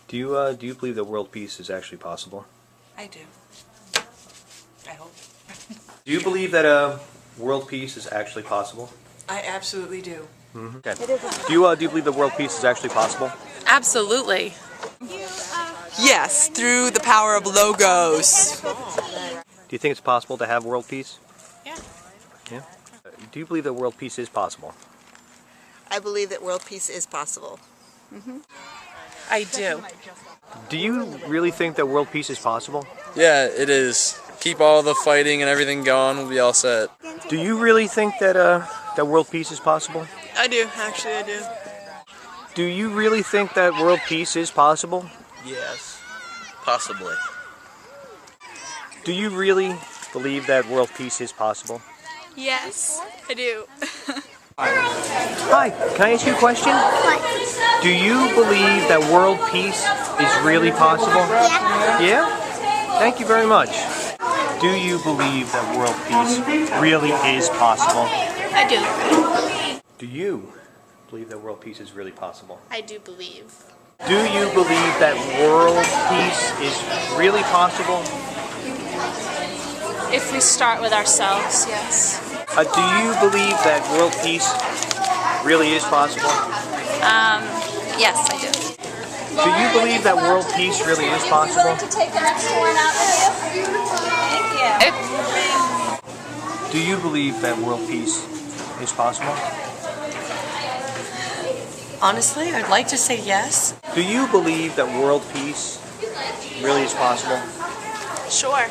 Do you believe that world peace is actually possible? I do. I hope. Do you believe that world peace is actually possible? I absolutely do. Mm-hmm. Okay. Do you believe that world peace is actually possible? Absolutely. Yes, through the power of logos. Do you think it's possible to have world peace? Yeah. Yeah. Do you believe that world peace is possible? I believe that world peace is possible. I do. Do you really think that world peace is possible? Yeah, it is. Keep all the fighting and everything going, we'll be all set. Do you really think that that world peace is possible? I do, actually I do. Do you really think that world peace is possible? Yes, possibly. Do you really believe that world peace is possible? Yes, I do. Hi, can I ask you a question? What? Do you believe that world peace is really possible? Yeah? Thank you very much. Do you believe that world peace really is possible? I do. Do you believe that world peace is really possible? I do believe. Do you believe that world peace is really possible? If we start with ourselves, yes. Do you believe that world peace really is possible? Yes, I do. Do you believe that world peace really is possible? Do you believe that world peace is possible? Honestly, I'd like to say yes. Do you believe that world peace really is possible? Sure.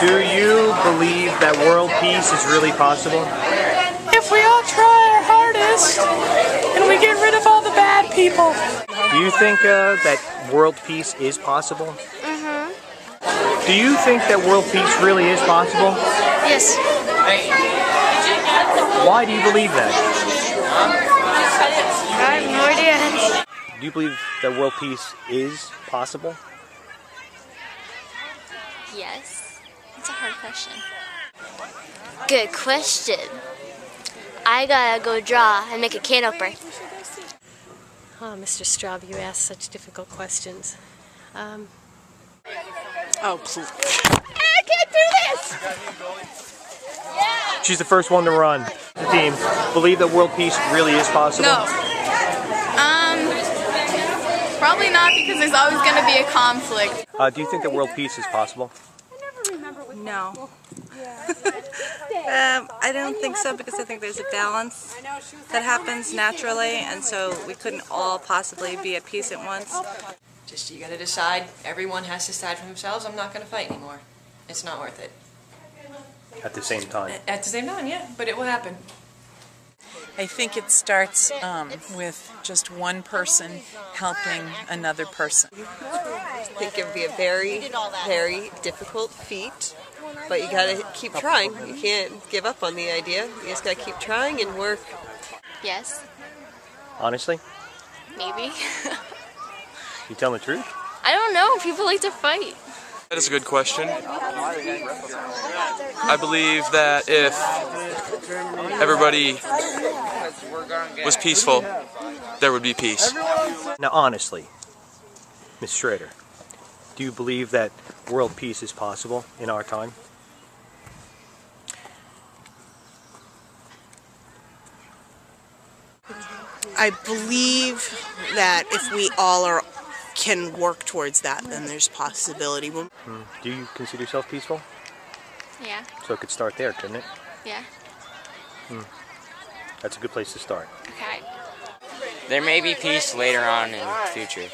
Do you believe that world peace is really possible? If we all try our hardest and we get rid of all the bad people. Do you think that world peace is possible? Do you think that world peace really is possible? Yes. Why do you believe that? I have no idea. Do you believe that world peace is possible? Yes. That's a hard question. Good question. I gotta go draw and make a can opener. Oh, Mr. Straub, you ask such difficult questions. Oh, please. I can't do this! She's the first one to run. The team believe that world peace really is possible? No. Probably not, because there's always going to be a conflict. Do you think that world peace is possible? No. I don't think so, because I think there's a balance that happens naturally, and so we couldn't all possibly be at peace at once. Just you gotta decide, everyone has to decide for themselves, I'm not gonna fight anymore. It's not worth it. At the same time. At the same time, yeah, but it will happen. I think it starts with just one person helping another person. I think it would be a very, very difficult feat, but you gotta keep trying. You can't give up on the idea. You just gotta keep trying and work. Yes. Honestly? Maybe. You telling the truth? I don't know. People like to fight. That is a good question. I believe that if everybody was peaceful, there would be peace. Now honestly, Ms. Schrader, do you believe that world peace is possible in our time? I believe that if we all can work towards that, then there's possibility. Do you consider yourself peaceful? Yeah. So it could start there, couldn't it? Yeah. That's a good place to start. Okay. There may be peace later on in the future.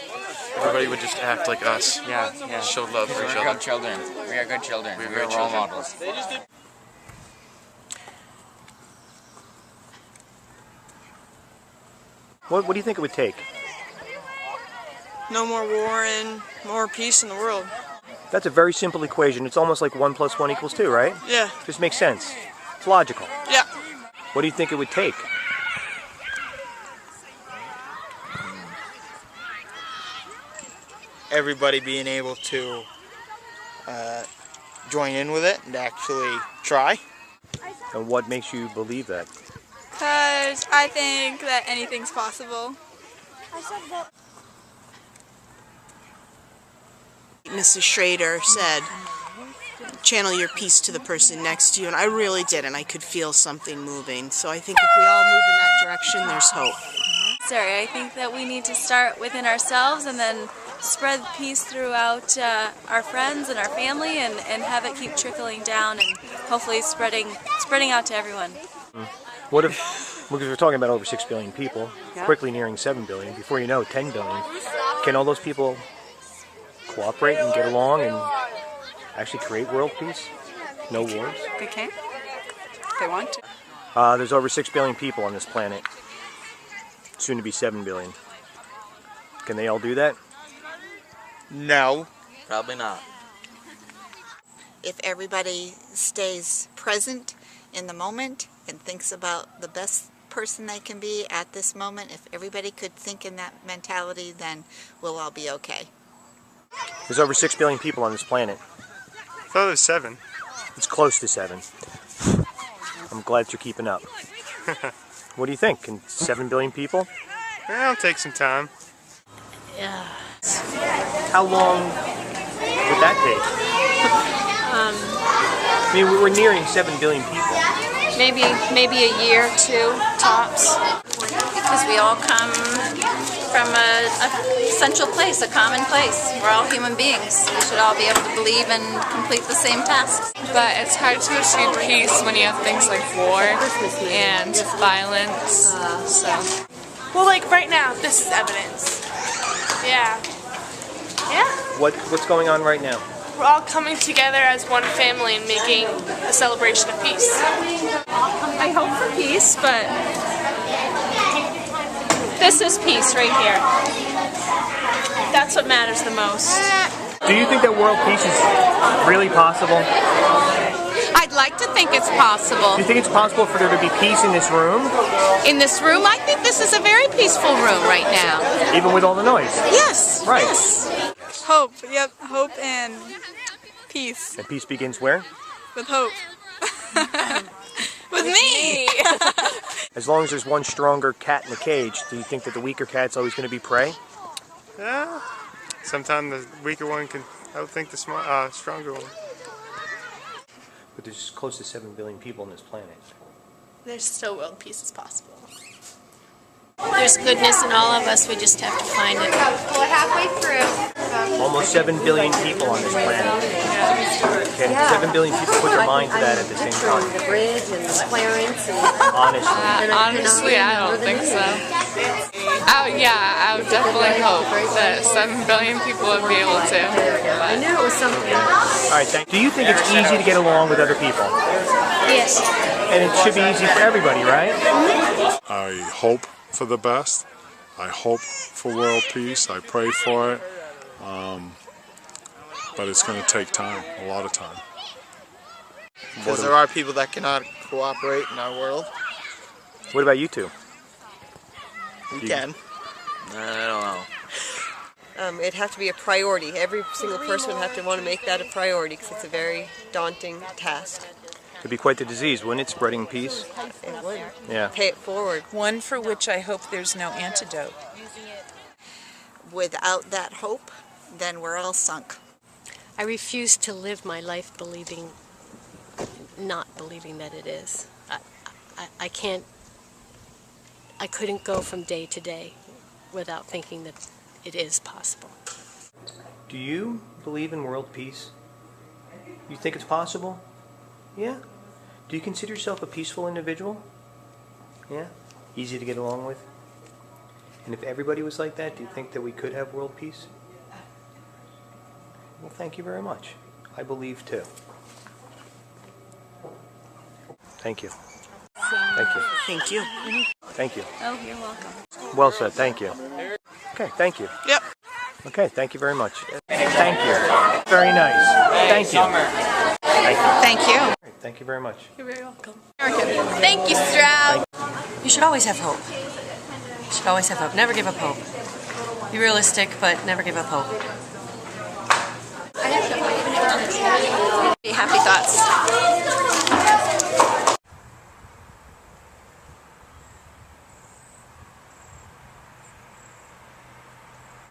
Everybody would just act like us. Yeah. Show love for each We're other. good children. We are good children. We're We good are role children. models. What do you think it would take? No more war and more peace in the world. That's a very simple equation. It's almost like 1 + 1 = 2, right? Yeah. Just makes sense. It's logical. Yeah. What do you think it would take? Everybody being able to join in with it and actually try. And what makes you believe that? Because I think that anything's possible. Mrs. Schrader said, channel your peace to the person next to you, and I really did, and I could feel something moving. So I think if we all move in that direction, there's hope. Sorry, I think that we need to start within ourselves and then spread peace throughout our friends and our family, and have it keep trickling down and hopefully spreading out to everyone. What if, because we're talking about over 6 billion people, quickly nearing 7 billion, before you know 10 billion, can all those people cooperate and get along and actually create world peace? No wars? They can. If they want to. There's over 6 billion people on this planet. Soon to be 7 billion. Can they all do that? No. Probably not. If everybody stays present in the moment and thinks about the best person they can be at this moment, if everybody could think in that mentality, then we'll all be okay. There's over 6 billion people on this planet. I thought it was 7. It's close to 7. I'm glad you're keeping up. What do you think? Can 7 billion people? Yeah, it'll take some time. Yeah. How long would that take? I mean, we're nearing 7 billion people. Maybe a year or two tops. Because we all come from a central place, a common place. We're all human beings. We should all be able to believe and complete the same tasks. But it's hard to achieve peace when you have things like war and violence. Well, like right now, this is evidence. Yeah. Yeah. What's going on right now? We're all coming together as one family and making a celebration of peace. I hope for peace, but this is peace right here. That's what matters the most. Do you think that world peace is really possible? I'd like to think it's possible. Do you think it's possible for there to be peace in this room? In this room, I think this is a very peaceful room right now. Even with all the noise? Yes. Right. Yes. Hope. Yep. Hope and peace. And peace begins where? With hope. With me. As long as there's one stronger cat in the cage, do you think that the weaker cat's always going to be prey? Yeah. Sometimes the weaker one can outthink the stronger one. But there's close to 7 billion people on this planet. There's still world peace is possible. There's goodness in all of us, we just have to find it. We're halfway through. Almost 7 billion people on this planet. Can 7 billion people put their mind to that at the same time? The bridge and Clarence. Honestly, I don't think so. I would definitely hope that 7 billion people would be able to. I knew it was something. All right, do you think it's easy to get along with other people? Yes. And it should be easy for everybody, right? I hope for the best. I hope for world peace. I pray for it. But it's going to take time, a lot of time. Because there are people that cannot cooperate in our world. What about you two? We can. I don't know. It'd have to be a priority. Every single person would have to want to make that a priority because it's a very daunting task. It'd be quite the disease, wouldn't it, spreading peace? It would. Yeah. Pay it forward. One for which I hope there's no antidote. Without that hope, then we're all sunk. I refuse to live my life not believing that it is. I couldn't go from day to day without thinking that it is possible. Do you believe in world peace? You think it's possible? Yeah? Do you consider yourself a peaceful individual? Yeah? Easy to get along with? And if everybody was like that, do you think that we could have world peace? Well, thank you very much. I believe too. Thank you. Thank you. Thank you. Thank you. Oh, you're welcome. Well said. Thank you. Okay, thank you. Yep. Okay, thank you very much. Thank you. Very nice. Thank you. Thank you. Thank you. Thank you very much. You're very welcome. Thank you, Stroud. You should always have hope. You should always have hope. Never give up hope. Be realistic, but never give up hope. Happy thoughts.